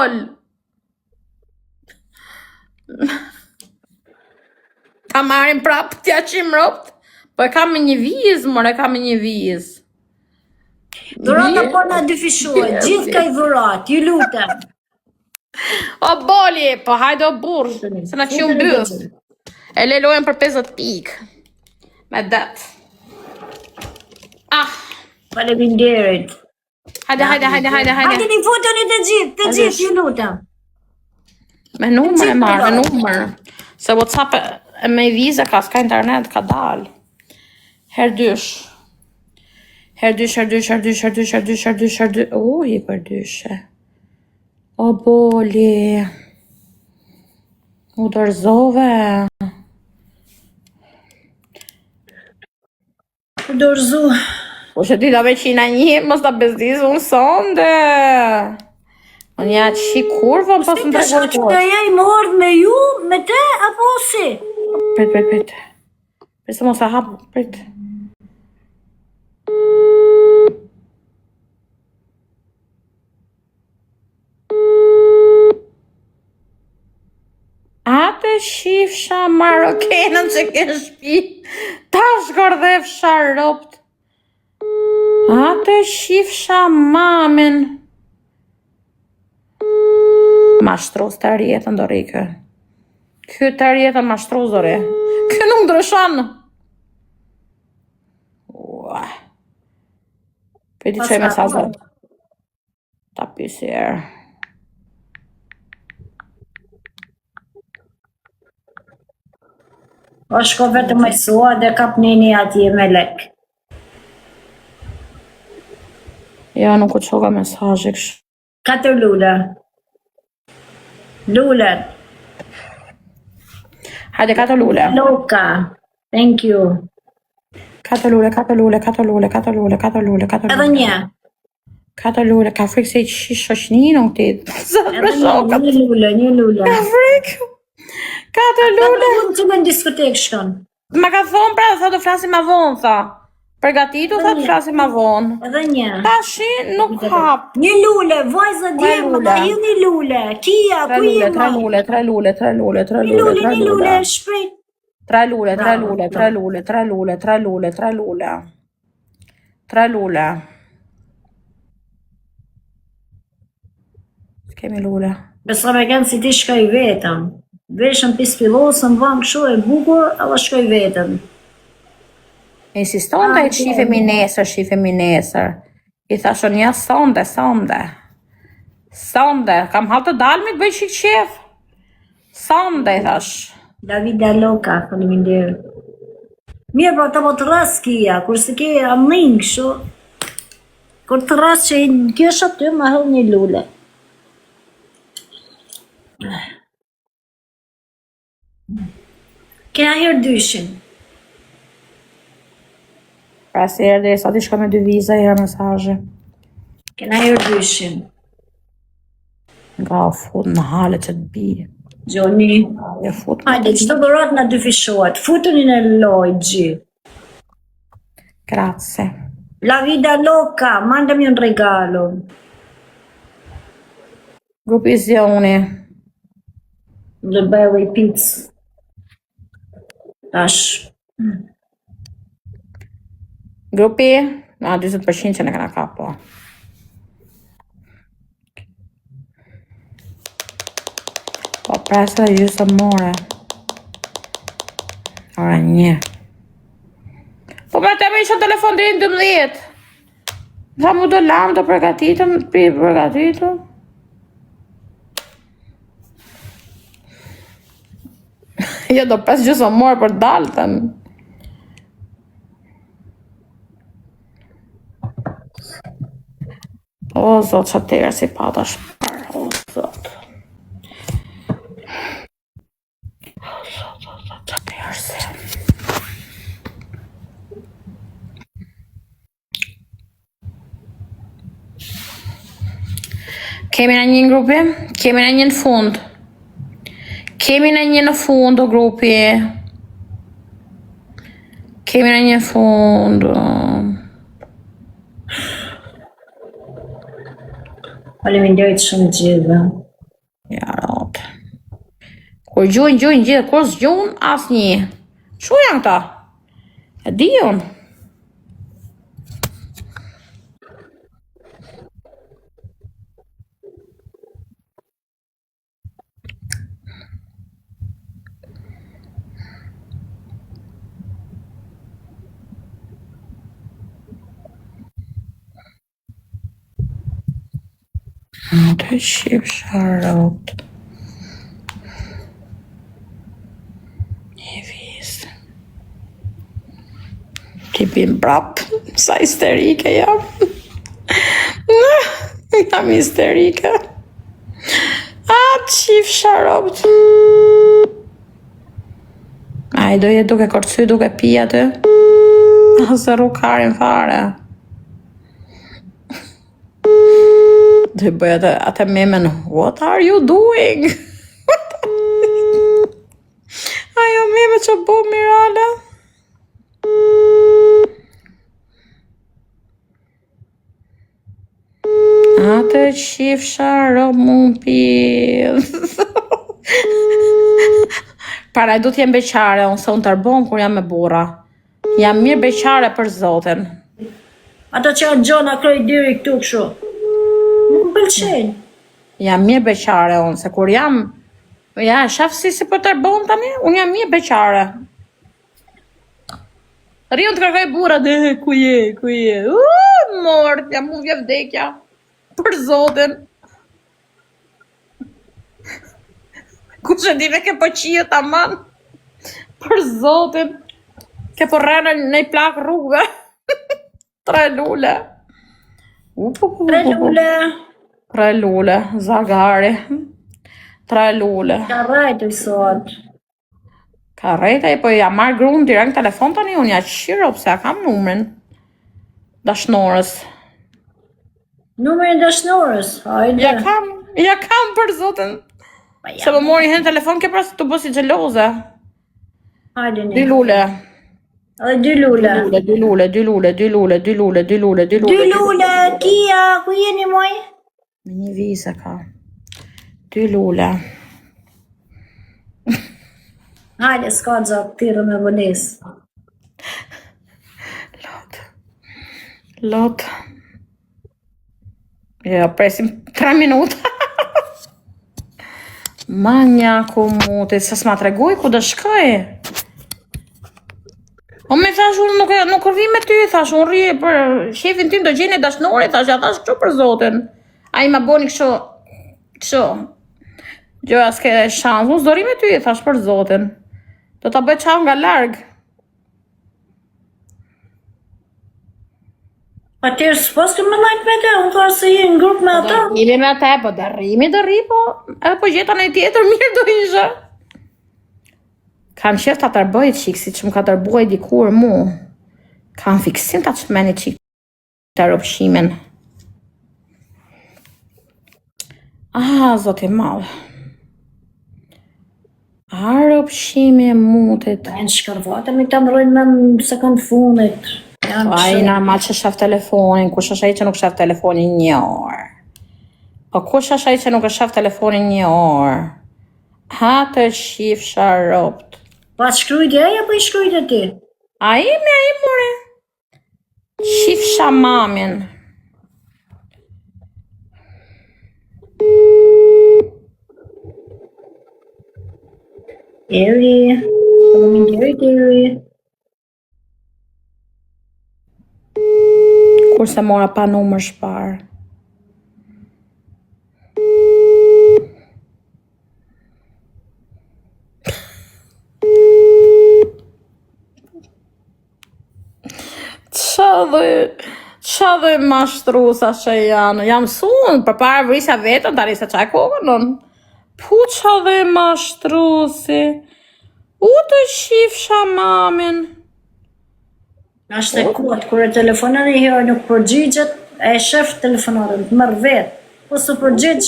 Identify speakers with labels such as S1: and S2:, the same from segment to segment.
S1: bol. Ta marrim prap t'ja qim ropt. Po e kam me një vizë, more, kam me një vizë.
S2: Dhurata po na dyfishohet, gjithë ka i dhurat, ju lutem.
S1: O boli, po hajde o burr, se na qiu mbyll. E lelojmë për 50 pikë. Me det.
S2: Faleminderit.
S1: Hajde.
S2: Hajde një fotoni të gjithë, ju lutem.
S1: Me numër e marrë, me numër. Se WhatsApp me vizë ka, s'ka internet, ka dal. Herdysh. Uj, për dyshe. O boli. U dorëzove.
S2: Dorëzu.
S1: Po që ti da me qina një, mos ta bezdizë unë sonde. Unë ja qi kurvën, pas në tregoj
S2: të të ja i mordë me ju, me te, apo si?
S1: Prit. Se mos e hap, prit. Ate shifsha marokenën që ke shpi, ta shgordhefsha ropt. Ate shifsha mamin. Mashtros të rjetën do rikë. Ky të rjetën mashtros do rikë. Ky nuk ndryshan. Për ti qoj mesazhe. Ta pisi erë.
S2: O shko vetë me sua dhe kap nini atje me lek.
S1: Ja, nuk u qoka mesazhe ksh.
S2: 4 lule. Lule.
S1: Hajde 4 lule.
S2: Loka. Thank you.
S1: 4 lule.
S2: Edhe një.
S1: 4 lule, ka frikë se i qish shoqni nuk ti.
S2: Një lule.
S1: Ka frikë. 4 lule.
S2: Unë që me në diskotek shkon.
S1: Ma ka thonë pra, tha do flasim ma vonë, tha. Përgatitu, tha të flasim ma vonë.
S2: Edhe një.
S1: Tashi nuk hap.
S2: Një lule, vajza djemë, da ju një lule. Kia, ku i ma?
S1: 3 lule.
S2: Një lule, shpejt.
S1: 3 lule. Kemi lule.
S2: Besa me kënë si ti shkoj vetëm. Veshën pispilosën, vëmë këshu e bukur, edhe shkoj vetëm.
S1: Insiston dhe i shifemi nesër. I thashon ja sonde. Kam halë të dalmi të bëj qik qef. Sonde, i thash.
S2: Davida Loka, faleminderit. Mirë, pra të më të rras kia, kur se ke amning këshu. Kur të rras që i në kjo shatë ty, ma hëll një lule. Kena herë dyshin.
S1: Pra se herë dhe sa ti shko me 2 viza i herë mesazhe.
S2: Kena herë dyshin.
S1: Nga o fut në hale që të bije.
S2: Gjoni. Hajde, që të bërat nga dyfishohet. Futuni në loj, gji.
S1: Grazie.
S2: La vida loca, mandami un regalo.
S1: Grupizioni.
S2: The Berry Pizza. Tash.
S1: Grupi, 20% që në këna kapo. Po presë dhe gjusë more. Ora një. Po me të me ishën telefon dhe i në 12. Tha mu do lam, do përgatitëm, përgatitëm. Jo, do 5 gjusë more për dalëtën. O, zot, që të si pata shparë, o, zot. Që të si. Kemi në një në grupi, kemi në një në fund. Kemi në një në fund, o grupi. Kemi në një fund.
S2: Faleminderit shumë gjithë.
S1: Ja, rot. Kur gjujnë gjithë, kur s'gjujnë, as një. Shu janë këta? E di unë. Të shqip sharot. Një visë. Ti bim brap, sa histerike jam. Jam histerike. Të shqip sharot. Ai do jetë duke kërcy, duke pia të. Asë rukarin fare. Dhe bëj atë memen, what are you doing? Ajo meme që bo Mirala. Atë qifsha rob mund pidh. Para du t'jem beqare, unë se unë tërbon kur jam me burra. Jam mirë beqare për zotin.
S2: Ata që janë gjona krejt diri këtu këshu. Nuk më pëlqenj.
S1: Jam mirë beqare unë, se kur jam... Ja, shaf si për tërbon tani, unë jam mirë beqare. Rion të kërkaj burra, dhe ku je? Mort, jam mu vje vdekja. Për zotin. Kushe di me ke pëqia ta man. Për zotin. Ke për rene në i plak rrugëve. 3 lule.
S2: 3 lule.
S1: 3 lule, zagari. 3 lule.
S2: Ka rajtë i sot.
S1: Ka rejta, po ja marrë grunë direkt telefon tani, unë ja qiro, pse ja kam numrin. Dashnorës.
S2: Numrin dashnorës, hajde.
S1: Ja kam për zotin. Se më mori hen telefon, ke prasë të bësi gjeloze.
S2: Hajde një.
S1: 2 lule.
S2: Edhe 2 lule.
S1: 2 lule, 2 lule, 2 lule, 2 lule, 2 lule, 2 lule.
S2: 2 lule, kia, ku jeni moj?
S1: Me një vizë ka. 2 lule.
S2: Hajde, s'ka gjatë, tiro me vënes.
S1: Lot. Ja, presim 3 minuta. Manja ku muti, se s'ma tregoj ku do shkoj. O me thash unë nuk rri me ty, thash unë rri për shefin tim do gjeni dashnori, thash ja thash kështu për zotin. A i ma boni kështu. Gjoja s'ke shansë, unë s'do rri me ty, thash për zotin. Do t'a bëj qa nga larg.
S2: Pa tjerë s'pos të më najtë me te, unë thua se je në grup me ata.
S1: Ili me te, po dhe rri, po. Edhe po gjeta në tjetër mirë do isha. Kam qef ta tërboj qik, si që më ka tërboj dikur mu. Kam fiksim ta që të meni qik të rëpshimin. Zoti madh. Rëpshimi e mutit.
S2: E në shkarvate mi të mërojnë me në sekund funit.
S1: A i normal që shaf telefonin, kush është ai që nuk shaf telefonin 1 orë? Po kush është ai që nuk shaf telefonin 1 orë? Ha të shif sharopt.
S2: Pa shkrujtje aja, po i shkrujtje ti?
S1: A i more. Shif shamamin.
S2: Eri, të më minderit Eri.
S1: Kurse mora pa numër shpar. Qa dhe mashtrusa që janë? Jam sunë, për para vrisja vetën, tari se qaj kokën. Pu qa dhe mashtrusi? U të shifsha mamin.
S2: Ashtë e kuat, kër e telefonat e herë nuk përgjigjet, e shef telefonatën, të mërë vetë. Po së përgjigj.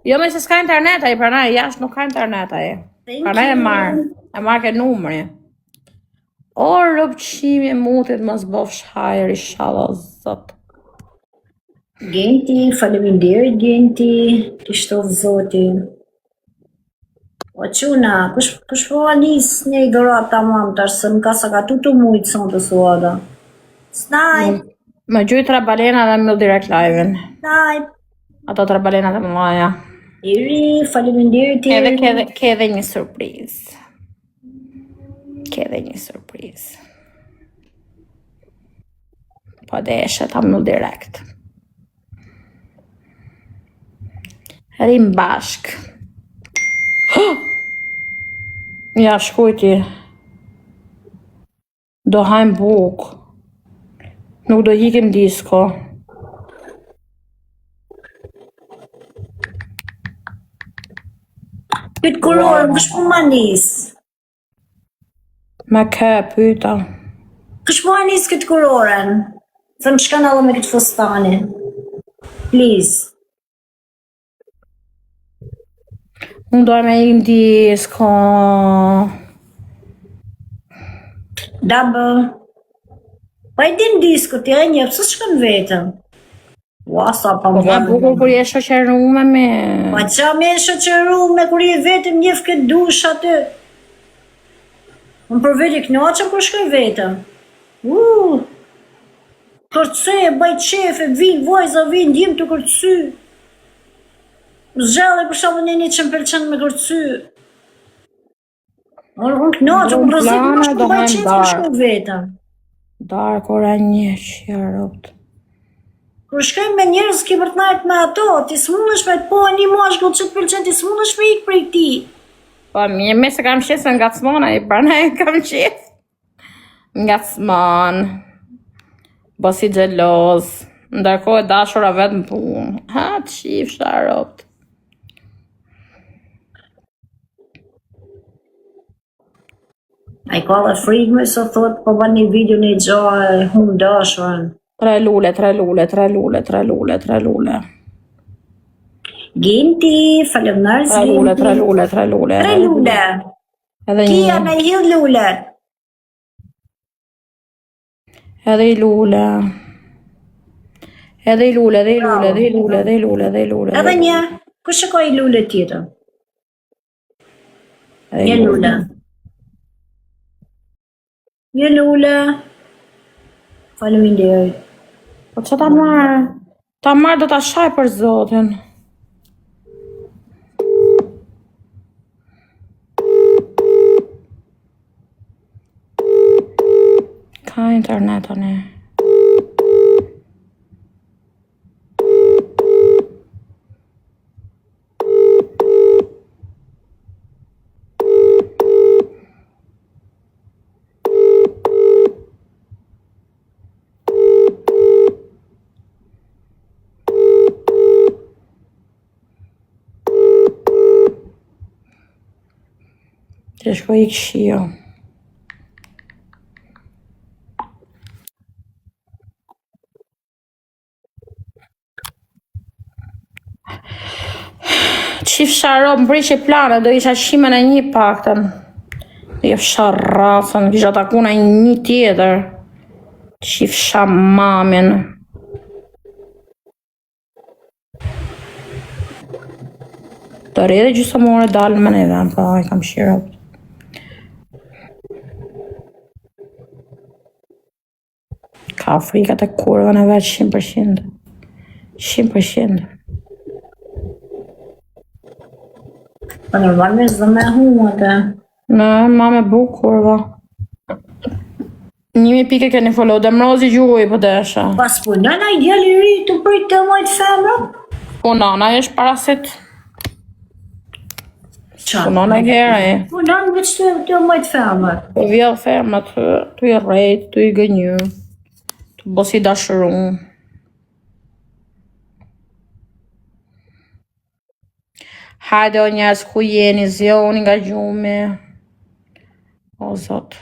S1: Jo me se s'ka internet a i, pranaj jashtë nuk ka internet a i. Pranaj e marrë ke numëri. O rëpqimi mutit më zbofsh hajër i shala zot.
S2: Genti, faleminderit Genti, ti shtof zoti. O quna, kush po anis një i dorat tamam tash se më ka sa ka tutu mujtë son të suada. Snipe,
S1: Më gjoj tra balena dhe më direct live-in.
S2: snipe.
S1: Ato tra balenat e mëdha.
S2: Iri, faleminderit
S1: Edhe
S2: Iri.
S1: ke edhe një surprizë. Ke edhe një surprizë. Po deshe ta më direct. Rim bashk. Ja, shkujti. Do hajmë buk. Nuk do hikim disko.
S2: Pyt kurorën, kush po ma nis?
S1: Me ke pyta.
S2: Kush po ma nis këtë kurorën? Se më shkan edhe me këtë fustani. Please.
S1: Unë dojmë e im disko.
S2: Double. Pa i din disko, ti e një, pësë shkën vetëm? Ua, sa pa
S1: Po
S2: më
S1: ma bukur kur je shoqërume me...
S2: Pa qa me shoqëru me kur je vetëm njef këtë dush aty. Unë për veti knaqëm kur shkoj vetëm. Kërcy, baj qefe, vinë vojza, vinë djem të kërcy. Zgjellë për shumë një që më pëlqen me kërcy. Unë knaqëm, unë rëzik më shku baj qefe kur shkoj vetëm.
S1: Dark ora 1 qarot.
S2: Kur shkoj me njerëz ki për të najt me ato, ti s'mundesh me të po një mashkull që të pëlqen, ti s'mundesh me ik prej ti.
S1: Po me se kam qesë nga cmona, i brana e kam qesë. Nga cmon. Bosi gjeloz. Ndërkohë e dashura vetë më punë. Ha, të shif, sharot.
S2: A i ka dhe frikë me së thot, po ba një video një gjahë, humë dashurën.
S1: 3 lule.
S2: Ginti, falemnarës Ginti.
S1: 3 lule.
S2: 3 lule.
S1: Edhe
S2: Kia
S1: një.
S2: me hill lule.
S1: Edhe i lule. Edhe i lule.
S2: Edhe një, kush e ka i lule tjetër? Një lule. Një lule. Faleminderit.
S1: Po që ta marrë? Ta marrë do ta shaj për zotin. Ka internet tani. Që shko i këshio. Qif sharo më prish e plane, do isha shime në një pakten. Do jef sharrasën, kisha taku në një tjetër. Qif shamamin. Të rrë dhe gjysë more dalën me në edhe, pa i kam shirët. Ka frikat e kurve në veç 100%. 100%.
S2: Po normalisht dhe me huate.
S1: Në, ma me bukurva. 1000 pike keni follow, dhe mrozi gjuhoj për desha.
S2: Pas punon a i djali ri të prit të mojt femra?
S1: Po nana është parasit.
S2: Qa?
S1: Po nana gjera e.
S2: Punon veç të mojt femra.
S1: Po vjell ferma të i rejt, të i gënyu. Të bosi dashërun. Hajde o njerës ku jeni, zjoni nga gjumi. O zot.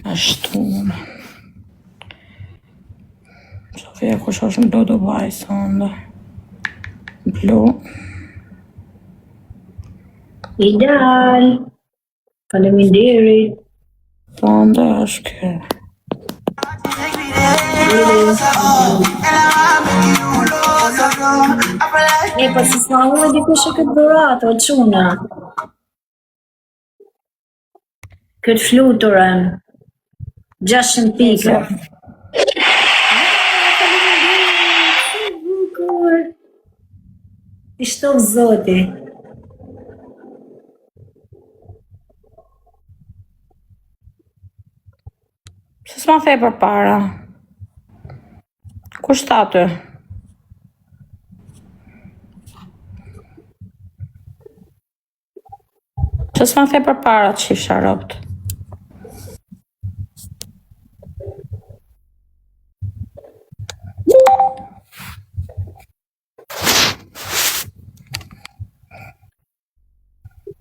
S1: Ashtu. Sofia kush është në do Dubai sonde. Blu.
S2: Ideal. Faleminderit.
S1: Sonde është kë.
S2: E, po si s'ma huaj dikush e këtë dhuratë, o quna. Këtë fluturën. 600 pika. Bukur. I shtov zoti.
S1: Se s'ma thej për para. Kush tha ty? Se s'ma thej për para të shifsha ropt.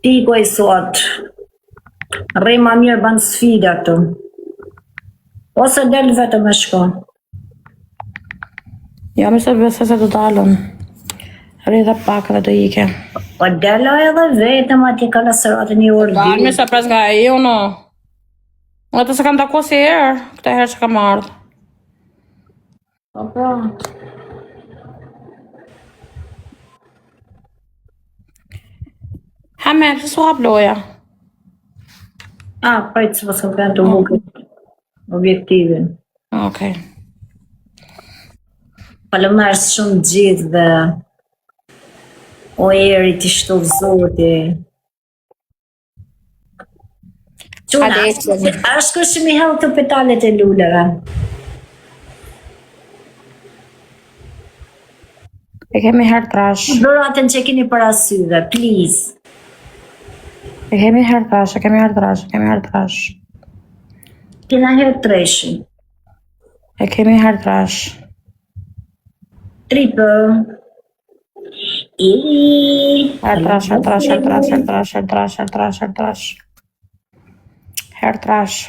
S2: Ti ku i sot. Rrej ma mirë ban sfida këtu. Ose del vetëm me shko.
S1: Ja, më se besoj se do dalën. Rrej dhe pak dhe do ike.
S2: Po dela edhe vetëm ati ka laseratën i ordi.
S1: Dalë se pres nga e ju, no. Nga të se kam tako si herë, këte herë që kam ardhë.
S2: Po.
S1: Hamer, që su hap loja?
S2: Prajtë që pas kam kënë të bukët. Objektivin.
S1: Okej.
S2: Falëmërës shumë gjithë dhe o eri t'i shtov zoti. Quna, ashtë kërë që mi hellë të petalet e lulleve.
S1: E kemi herë trash.
S2: Dhuratën që keni për asyve, please.
S1: E kemi herë trash, e kemi herë trash, e kemi herë trash.
S2: Kena herë treshin.
S1: E kemi herë trash.
S2: Tripë.
S1: Herë trash, herë trash, herë trash, herë trash, herë trash, herë trash, herë trash. Herë trash.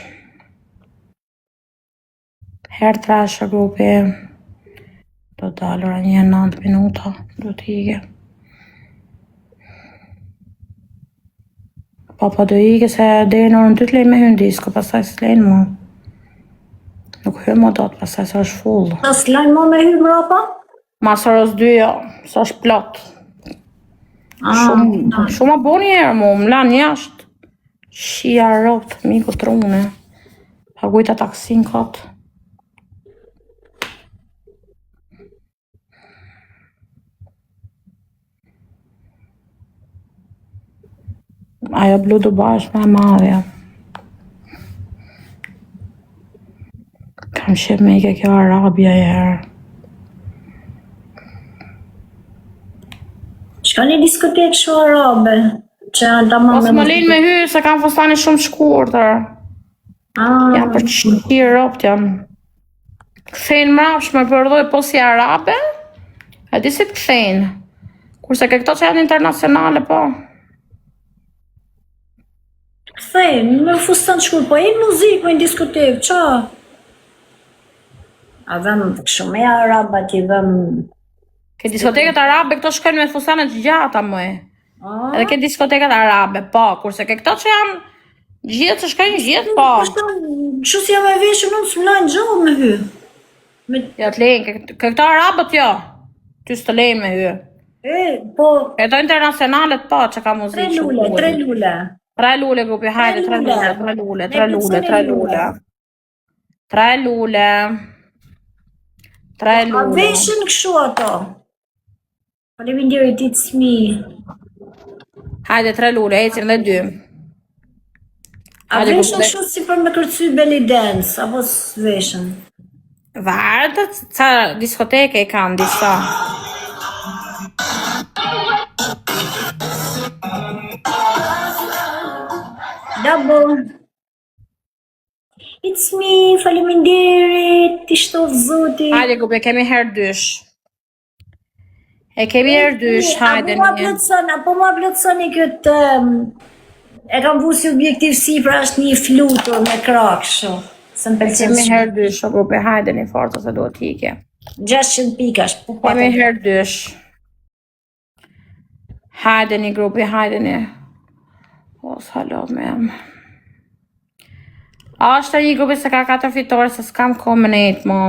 S1: Herë trash e grupi. Do dalura një 9 minuta. Do t'ike. Po do ike se deri në orën 2 t'lej me hynë disko, pasaj s'lejnë mu. Nuk hynë mu dot, pasaj se është full.
S2: Ta s'lajnë mu me hynë mrapa?
S1: Mas orës 2 jo, se është plot. Shumë a bo njerë mu, më lanë jashtë. Shia ropë, miku trune. Pagujta taksin kotë. Ajo blu Dubai është me madhja. Kam shqip me ike kjo Arabia e herë.
S2: Qka një diskotek shu arabe? Që ta ma
S1: Mos më lejnë me hy se kam fustani shumë shkurtër. Jam për qirë ropt jam. Kthejnë mrapsh me përdoj po si arabe. E di si të kthejnë. Kurse ke këto që janë internacionale po.
S2: Kthejnë, me fustan shkur, po e muzikë, po e në diskotek, qa? A vëm shumë e arabat i vëm...
S1: Ke diskoteket arabe këto shkojnë me fustanet gjata më e. Edhe ke diskoteket arabe, po, kurse ke këto që janë gjithë që shkojnë gjithë, po.
S2: Që si jam e veshë, nuk s'më lajnë gjohë me hy.
S1: Ja të lejnë, ke këto arabët jo, ty s'të lejnë me hy.
S2: Po...
S1: Këto internacionalet po, që ka muzikë shumë.
S2: Tre lule.
S1: Tre lule, grupi, hajde, tre lule.
S2: A veshën këshu ato? Faleminderit, it's me.
S1: Hajde, tre lule, ecim dhe 2.
S2: A veshën këshu si për me kërcy belly dance, apo s'veshën?
S1: Vartë, ca diskoteke i kanë disa.
S2: Double. It's me, faleminderit, ti shtov zoti.
S1: Hajde, grupi, kemi herë 2. E kemi herë 2, hajde një.
S2: Apo ma plëtsoni këtë... E kam vu si objektiv si pra është një flutur me krakë, se më pëlqen
S1: Kemi herë 2, grupi, hajde një forca se do t'ike.
S2: 600 pikash.
S1: Kemi herë 2. Hajde një grupi, hajde një. O, s'halo me em. A është një grupi se ka 4 fitore se s'kam kombinate mo.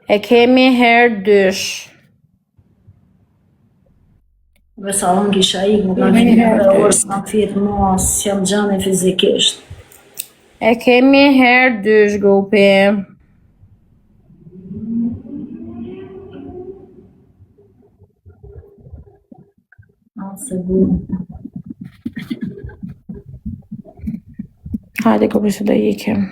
S1: E kemi herë dysh.
S2: Vesa unë kisha ik, më kanë fjetë orë, s'kam fjetë mua, s'jam gjane fizikisht.
S1: E kemi herë dysh grupi.
S2: Se bu.
S1: Hajde grupi se do ikim.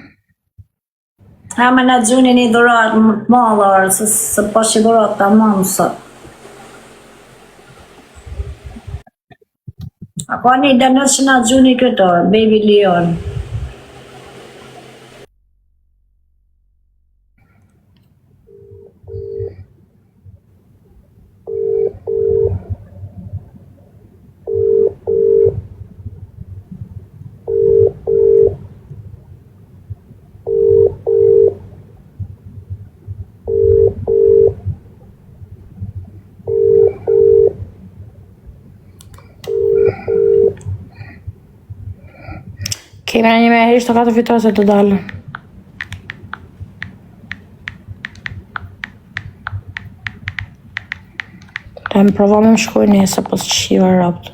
S2: Ha me në gjuni një dhuratë më të madhër, se pas që dhuratë ta mamë sot. A ka një dënës që në gjuni këto, Baby Leon.
S1: Kemi një me herisht të 4 fitose të dalë. Më provoj me më shkoj njëse pas shiva rapt.